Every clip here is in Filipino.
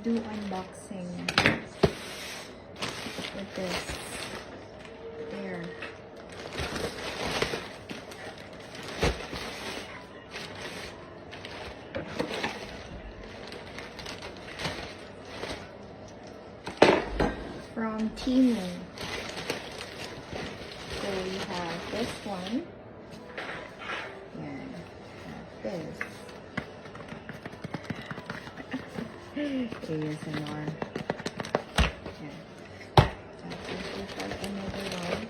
do unboxing with this. There. From Temu. So we have this one. And this. ASMR. Yeah. Tapos we have another one.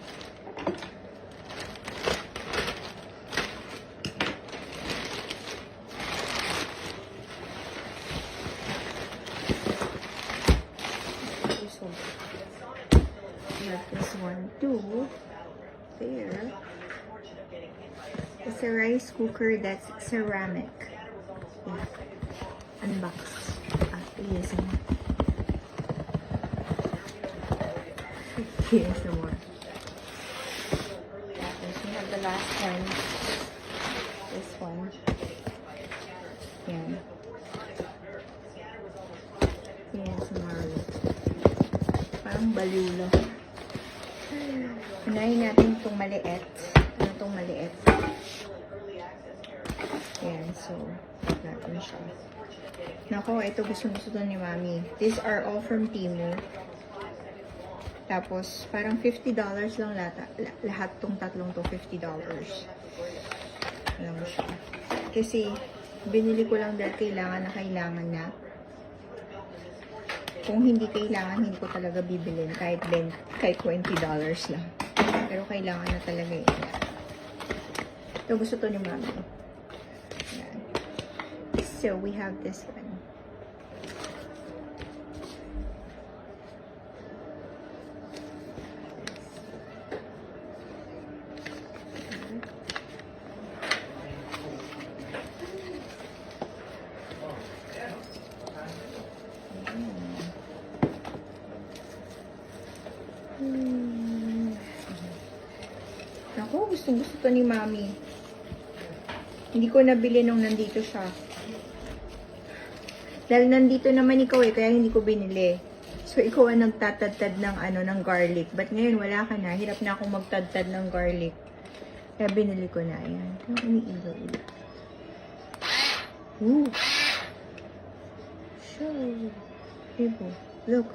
We have this one too. There. It's a rice cooker that's ceramic. Yeah. Unbox. ASMR. ASMR. Tapos we have the last one. This one. Yan. ASMR. Parang balula. Unahin natin itong maliit. Ano itong maliit? Yan. So, natin siya. Nako, ito gusto to ni Mami. These are all from Temu. Tapos, parang $50 lang lahat tong tatlong to, $50. Alam mo siya. Kasi, binili ko lang dahil kailangan na. Kung hindi kailangan, hindi ko talaga bibilin. Kahit $20 lang. Pero kailangan na talaga eh. Ito gusto to ni Mami. Yan. So, we have this one. Ako, gusto to ni Mami. Hindi ko nabili nung nandito siya. Dahil nandito naman ikaw eh, kaya hindi ko binili. So, ikaw ang nagtatadtad ng garlic. But ngayon, wala ka na. Hirap na akong magtadtad ng garlic. Kaya binili ko na. Ayan. Ano umiilaw-ilaw? Ooh. Show. People. Look.